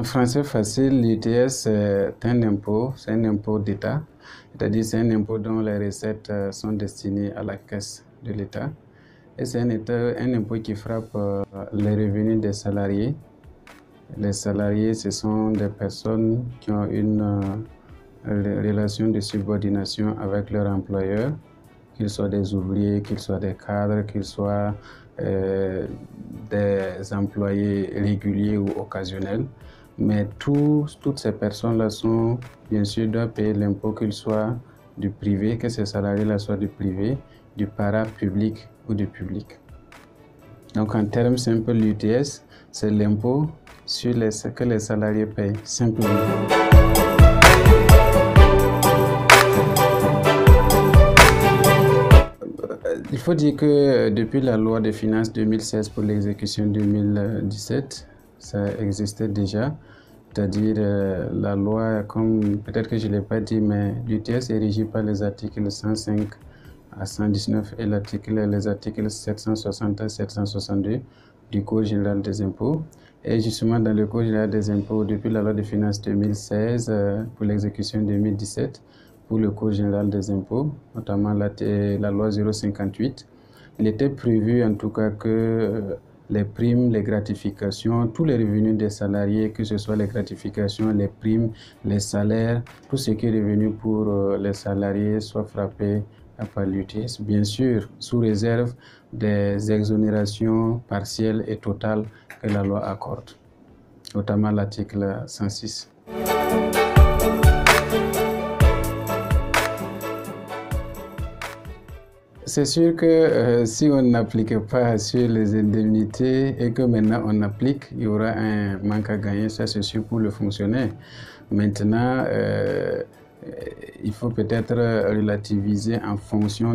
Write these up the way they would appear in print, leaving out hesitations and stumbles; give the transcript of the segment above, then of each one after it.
français facile, l'UTS c'est un impôt d'État, c'est-à-dire c'est un impôt dont les recettes sont destinées à la caisse de l'État. Et c'est un impôt qui frappe les revenus des salariés. Les salariés, ce sont des personnes qui ont une relation de subordination avec leur employeur, qu'ils soient des ouvriers, qu'ils soient des cadres, qu'ils soient des employés réguliers ou occasionnels. Mais toutes ces personnes-là sont, bien sûr, doivent payer l'impôt, qu'ils soient du privé, que ces salariés-là soient du privé, du para-public ou du public. Donc, en termes simples, l'UTS, c'est l'impôt que les salariés payent, simplement. Il faut dire que depuis la loi des finances 2016 pour l'exécution 2017, ça existait déjà. C'est-à-dire la loi, comme peut-être que je ne l'ai pas dit, mais l'UTS est régi par les articles 105 à 119 et les articles 760 à 762 du Code général des impôts. Et justement, dans le Code général des impôts, depuis la loi des finances 2016 pour l'exécution 2017, pour le Code général des impôts, notamment la loi 058, il était prévu en tout cas que les primes, les gratifications, tous les revenus des salariés, que ce soit les gratifications, les primes, les salaires, tout ce qui est revenu pour les salariés soit frappé par l'UTS, bien sûr sous réserve des exonérations partielles et totales que la loi accorde, notamment l'article 106. C'est sûr que si on n'applique pas sur les indemnités et que maintenant on applique, il y aura un manque à gagner, ça c'est sûr pour le fonctionnaire. Maintenant, il faut peut-être relativiser en fonction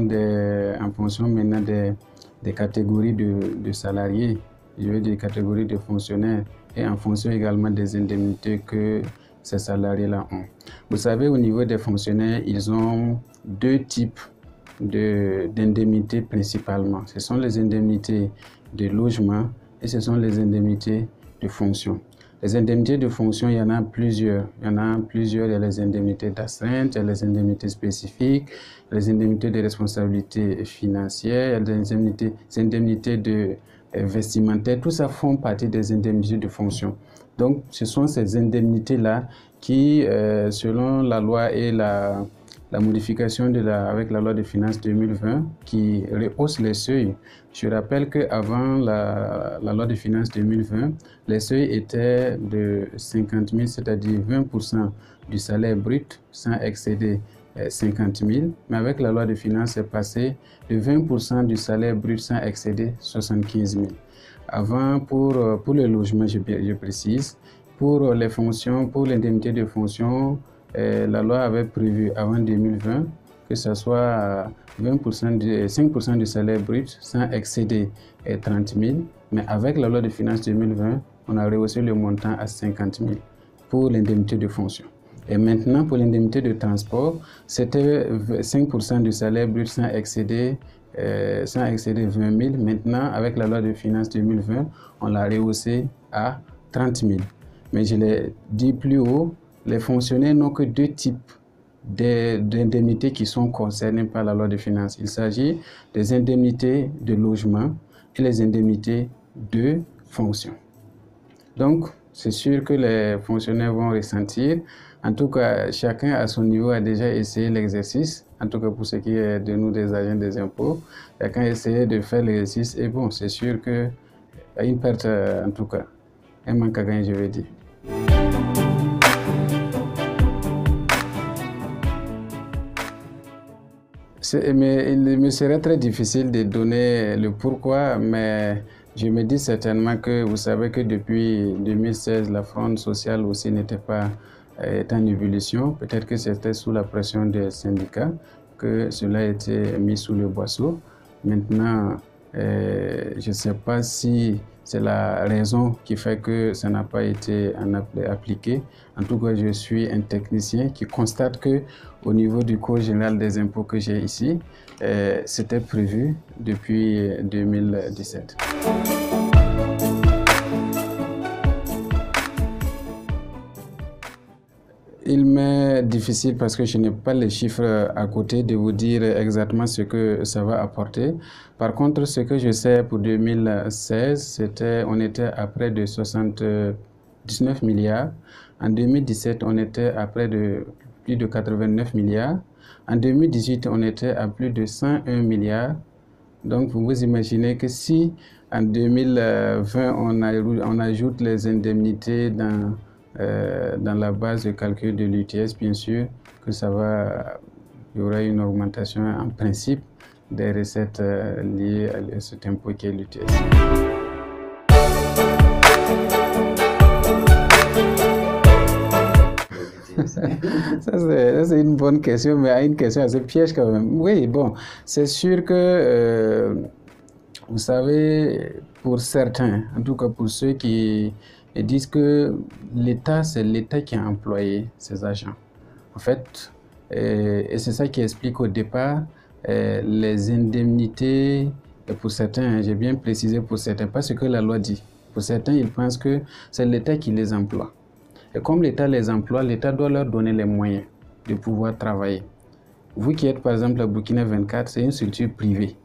maintenant des catégories de salariés, je veux dire des catégories de fonctionnaires, et en fonction également des indemnités que ces salariés-là ont. Vous savez, au niveau des fonctionnaires, ils ont deux types d'indemnités principalement. Ce sont les indemnités de logement et ce sont les indemnités de fonction. Les indemnités de fonction, il y en a plusieurs. Il y a les indemnités d'astreinte, il y a les indemnités spécifiques, les indemnités de responsabilité financière, il y a les indemnités de vestimentaire. Tout ça font partie des indemnités de fonction. Donc, ce sont ces indemnités-là qui, selon la loi et la modification avec la loi de finances 2020 qui rehausse les seuils. Je rappelle qu'avant la loi de finances 2020, les seuils étaient de 50 000, c'est-à-dire 20% du salaire brut sans excéder 50 000. Mais avec la loi de finances, c'est passé de 20% du salaire brut sans excéder 75 000. Avant, pour le logement, je précise, pour les fonctions, pour l'indemnité de fonction, la loi avait prévu avant 2020 que ce soit 5% du salaire brut sans excéder 30 000. Mais avec la loi de finances 2020, on a rehaussé le montant à 50 000 pour l'indemnité de fonction. Et maintenant, pour l'indemnité de transport, c'était 5% du salaire brut sans excéder 20 000. Maintenant, avec la loi de finances 2020, on l'a rehaussé à 30 000. Mais je l'ai dit plus haut, les fonctionnaires n'ont que deux types d'indemnités qui sont concernées par la loi de finances. Il s'agit des indemnités de logement et les indemnités de fonction. Donc, c'est sûr que les fonctionnaires vont ressentir. En tout cas, chacun à son niveau a déjà essayé l'exercice. En tout cas, pour ce qui est de nous, des agents des impôts, chacun a essayé de faire l'exercice. Et bon, c'est sûr qu'il y a une perte, en tout cas, un manque à gagner, je vais dire. Mais il me serait très difficile de donner le pourquoi, mais je me dis certainement que vous savez que depuis 2016, la fronde sociale aussi n'était pas en ébullition. Peut-être que c'était sous la pression des syndicats que cela a été mis sous le boisseau. Maintenant, je ne sais pas si c'est la raison qui fait que ça n'a pas été appliqué. En tout cas, je suis un technicien qui constate que au niveau du Code général des impôts que j'ai ici, c'était prévu depuis 2017. il m'est difficile parce que je n'ai pas les chiffres à côté de vous dire exactement ce que ça va apporter. Par contre, ce que je sais pour 2016, on était à près de 79 milliards. En 2017, on était à près de plus de 89 milliards. En 2018, on était à plus de 101 milliards. Donc, vous vous imaginez que si en 2020, on ajoute les indemnités dans la base de calcul de l'UTS, bien sûr, que il y aura une augmentation en principe des recettes liées à cet impôt qui est l'UTS. Ça, c'est une bonne question, mais une question assez piège quand même. Oui, bon, c'est sûr que, vous savez, pour certains, en tout cas pour ceux qui disent que l'État, c'est l'État qui a employé ses agents. En fait, et c'est ça qui explique au départ les indemnités, et pour certains, j'ai bien précisé pour certains, pas ce que la loi dit. Pour certains, ils pensent que c'est l'État qui les emploie. Et comme l'État les emploie, l'État doit leur donner les moyens de pouvoir travailler. Vous qui êtes par exemple à Burkina 24, c'est une structure privée,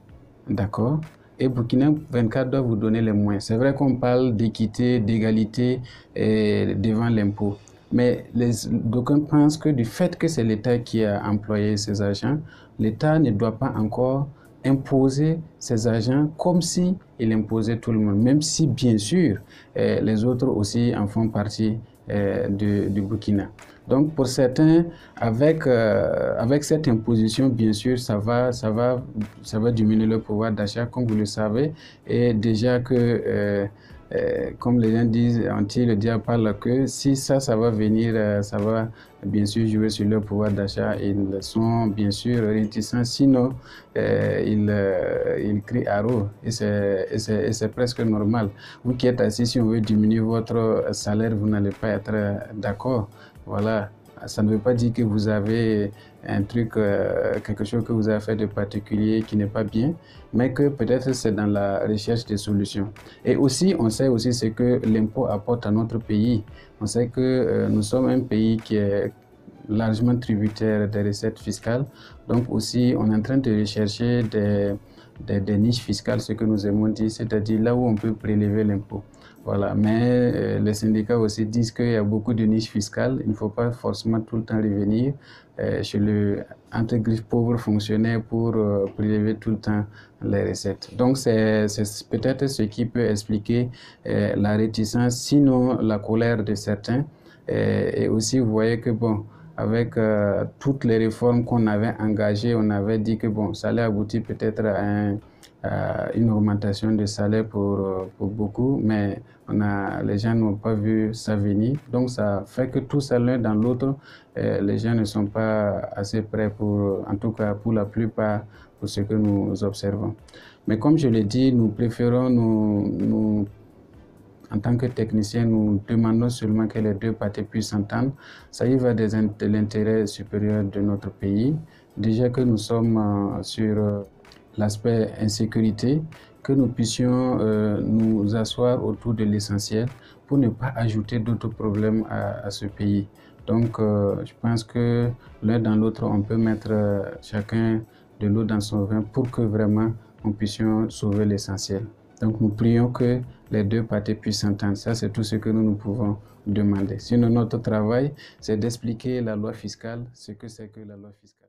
d'accord? Et Burkina 24 doit vous donner les moyens. C'est vrai qu'on parle d'équité, d'égalité devant l'impôt. Mais d'aucuns pensent que du fait que c'est l'État qui a employé ces agents, l'État ne doit pas encore imposer ses agents comme si il imposait tout le monde, même si bien sûr les autres aussi en font partie du Burkina. Donc pour certains, avec cette imposition, bien sûr, ça va diminuer le pouvoir d'achat, comme vous le savez, et déjà que, comme les gens disent, le diable parle que si ça va venir, ça va bien sûr jouer sur leur pouvoir d'achat. Ils sont bien sûr réticents, sinon ils crient haro, et c'est presque normal. Vous qui êtes assis, si on veut diminuer votre salaire, vous n'allez pas être d'accord. Voilà, ça ne veut pas dire que vous avez un truc, quelque chose que vous avez fait de particulier qui n'est pas bien, mais que peut-être c'est dans la recherche des solutions. Et aussi, on sait aussi ce que l'impôt apporte à notre pays. On sait que nous sommes un pays qui est largement tributaire des recettes fiscales. Donc aussi, on est en train de rechercher des niches fiscales, ce que nous aimons dire, c'est-à-dire là où on peut prélever l'impôt. Voilà. Mais les syndicats aussi disent qu'il y a beaucoup de niches fiscales. Il ne faut pas forcément tout le temps revenir chez le entre griffes pauvre fonctionnaire pour prélever tout le temps les recettes. Donc c'est peut-être ce qui peut expliquer la réticence, sinon la colère de certains. Et aussi, vous voyez que bon, avec toutes les réformes qu'on avait engagées, on avait dit que bon, ça allait aboutir peut-être à une augmentation de salaire pour beaucoup, mais les gens n'ont pas vu ça venir. Donc ça fait que tout ça l'un dans l'autre, les gens ne sont pas assez prêts en tout cas pour la plupart, pour ce que nous observons. Mais comme je l'ai dit, nous préférons en tant que technicien, nous demandons seulement que les deux parties puissent s'entendre. Ça y va de l'intérêt supérieur de notre pays. Déjà que nous sommes sur l'aspect insécurité, que nous puissions nous asseoir autour de l'essentiel pour ne pas ajouter d'autres problèmes à ce pays. Donc, je pense que l'un dans l'autre, on peut mettre chacun de l'eau dans son vin pour que vraiment nous puissions sauver l'essentiel. Donc nous prions que les deux parties puissent s'entendre. Ça, c'est tout ce que nous pouvons demander. Sinon, notre travail, c'est d'expliquer la loi fiscale, ce que c'est que la loi fiscale.